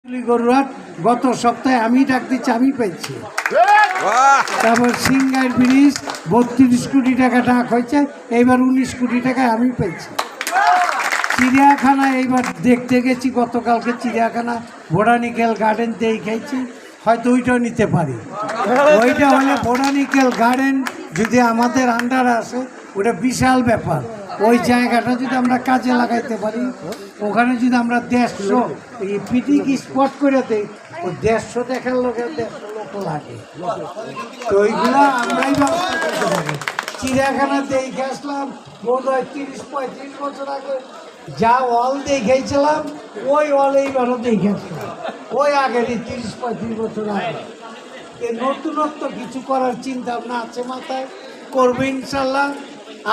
গরুরাট গত সপ্তাহে আমি ডাক দিচ্ছি, আমি পেয়েছি। তারপর সিঙ্গার ব্রিজ 32 কোটি টাকা ডাক হয়েছে, এইবার 19 কোটি টাকায় আমি পেয়েছি। চিড়িয়াখানা এইবার দেখতে গেছি, গতকালকে চিড়িয়াখানা বোটানিক্যাল গার্ডেন দেখাইছি, হয়তো ওইটাও নিতে পারি। ওইটা হলে বোটানিক্যাল গার্ডেন যদি আমাদের আন্ডারে আসে, ওটা বিশাল ব্যাপার। ওই জায়গাটা যদি আমরা কাজে লাগাইতে পারি, ওখানে যদি আমরা 150 এই পিকনিক স্পট করে দিই, ও 150 দেখার লোকের 150 লোক লাগে। তো ওইগুলো আমরাই ব্যবস্থা করতে পারি। চিড়িয়াখানা দেখে আসলাম বোধ হয় 30-35 বছর আগে যা ওয়াল দেখেছিলাম, ওই ওয়াল এইবারও দেখে আসলাম, ওই আগেরই 30-35 বছর আগে। নতুনত্ব কিছু করার চিন্তা ভাবনা আছে মাথায়, করবো ইনশাল্লাহ।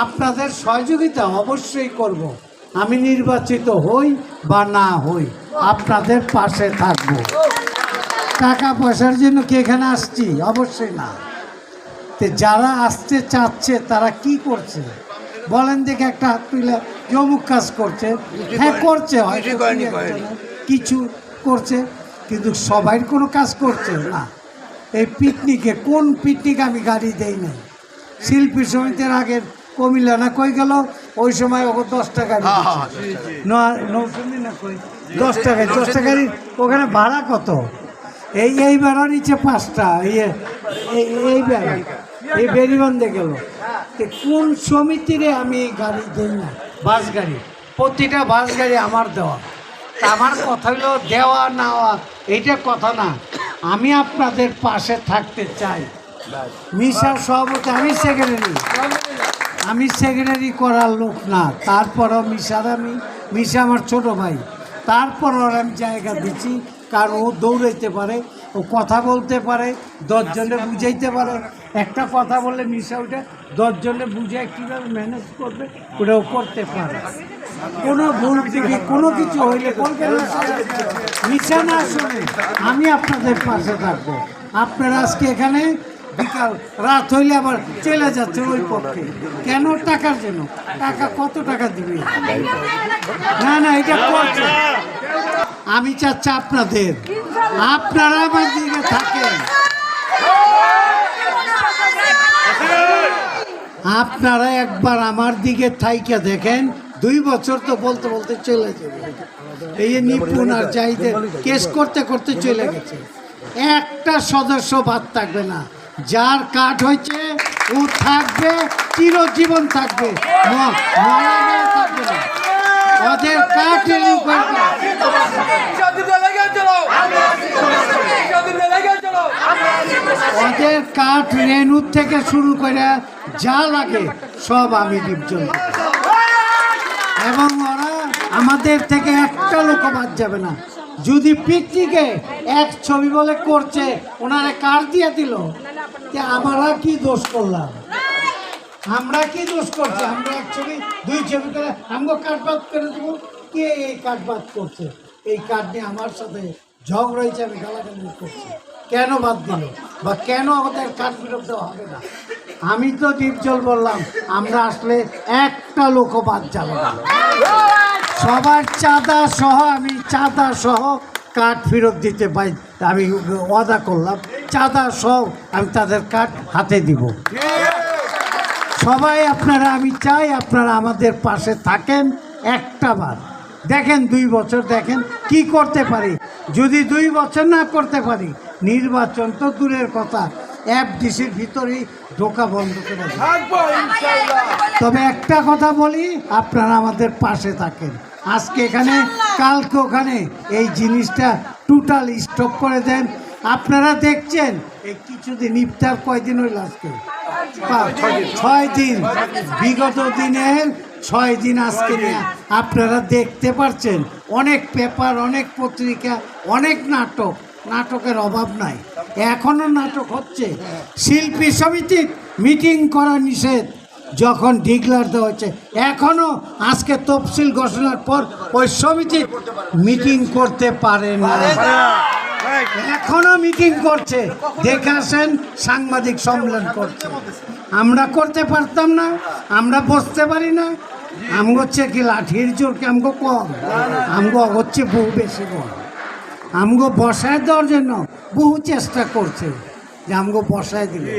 আপনাদের সহযোগিতা অবশ্যই করব। আমি নির্বাচিত হই বা না হই, আপনাদের পাশে থাকব। টাকা পয়সার জন্য কি এখানে আসছি? অবশ্যই না। তো যারা আসতে চাচ্ছে তারা কি করছে বলেন দেখে, একটা হাত তুলে অমুক কাজ করছে, হ্যাঁ করছে, হয়তো কিছু করছে, কিন্তু সবাই কোনো কাজ করছে না। এই পিকনিকে কোন পিকনিক আমি গাড়ি দেই না। শিল্পী সমিতির আগের কমিলা না কই গেল, ওই সময় ওকে 10 টাকা 10 টাকা 10 টাকারই ওখানে ভাড়া কত? এই বেড়া নিচে 5টা, এইবার এই বেরিবন্ধে গেল। কোন সমিতিরে আমি গাড়ি দিই না? বাস গাড়ি, প্রতিটা বাস গাড়ি আমার দেওয়া। আমার কথা হলো দেওয়া নেওয়া, এইটা কথা না। আমি আপনাদের পাশে থাকতে চাই। মিশার সভাপতি, আমি সেক্রেটারি করার লোক না। তারপরও মিশা আমার ছোট ভাই, তারপরও আমি জায়গা দিচ্ছি, কারণ ও দৌড়াইতে পারে, ও কথা বলতে পারে, 10 জনে বুঝাইতে পারে। একটা কথা বললে মিশা ওটা 10 জনে বুঝায় কীভাবে ম্যানেজ করবে, ওটাও করতে পারে। কোনো ভুল থেকে কোনো কিছু হইলে মিশা না শুনে আমি আপনাদের পাশে থাকবো। আপনারা আজকে এখানে বিকাল রাত হইলে আবার চলে যাচ্ছে ওই পক্ষে, কেন? টাকার জন্য। টাকা কত টাকা দিবে? না না, এটা করছে। আমি চাচ্ছি আপনারা আমার দিকে থাকেন। আপনারা একবার আমার দিকে থাইকে দেখেন, 2 বছর তো বলতে বলতে চলে যাবে। এই নিপুণ আর চাইতে কেস করতে করতে চলে গেছে। একটা সদস্য বাদ থাকবে না। যার কাট হয়েছে ও থাকবে, চিরজীবন থাকবে, থাকবে না। ওদের কাট ওদের কাঠ রেণুর থেকে শুরু করে যা লাগে সব আমি ডিপজল, এবং ওরা আমাদের থেকে একটা লোক বাদ যাবে না। যদি পিকনিকে এক ছবি বলে করছে, ওনারা কাঠ দিয়ে দিল, আমরা কি দোষ করলাম? আমরা কি দোষ করছি? আমরা 1 ছবি 2 ছবি করে আমগো কাঠ বাদ করে দেবো। কে এই কাঠ বাদ করছে? এই কাঠ নিয়ে আমার সাথে ঝগড়া হয়েছে, আমি গালাগালি করছি। কেন বাদ দিল বা কেন আমাদের কাঠ বিরোধ দেওয়া হবে না? আমি তো ডিপজল বললাম, আমরা আসলে একটা লোকও বাদ যাবে না। সবার চাঁদা সহ, আমি চাঁদা সহ কাঠ ফেরত দিতে পাই। আমি ওয়াদা করলাম, চাঁদা সহ আমি তাদের কাঠ হাতে দিব। সবাই আপনারা, আমি চাই আপনারা আমাদের পাশে থাকেন। একটা বার দেখেন, 2 বছর দেখেন কি করতে পারি। যদি 2 বছর না করতে পারি, নির্বাচন তো দূরের কথা, FDCর ভিতরেই ঢোকা বন্ধ করে দেব। তবে একটা কথা বলি, আপনারা আমাদের পাশে থাকেন। আজকে এখানে, কালকে ওখানে, এই জিনিসটা টোটাল স্টপ করে দেন। আপনারা দেখছেন এই কিছুদিন, ইফতার কয়দিন হইল আজকে? 6 দিন। বিগত দিনের 6 দিন আজকে নিয়ে আপনারা দেখতে পাচ্ছেন, অনেক পেপার, অনেক পত্রিকা, অনেক নাটকের অভাব নাই। এখনো নাটক হচ্ছে। শিল্পী সমিতির মিটিং করা নিষেধ, যখন ডিক্লার দেওয়া হচ্ছে, এখনো আজকে তফসিল ঘোষণার পর ওই সমিতি মিটিং করতে পারে না। এখনো মিটিং করছে, দেখে আসেন, সাংবাদিক সম্মেলন করছে। আমরা করতে পারতাম না? আমরা বসতে পারি না? আমগো হচ্ছে কি লাঠির জোর কি আমগো কম? আমগো হচ্ছে বহু বেশি কম। আমগো বসায় দেওয়ার জন্য বহু চেষ্টা করছে যে আমগো বসায় দিলে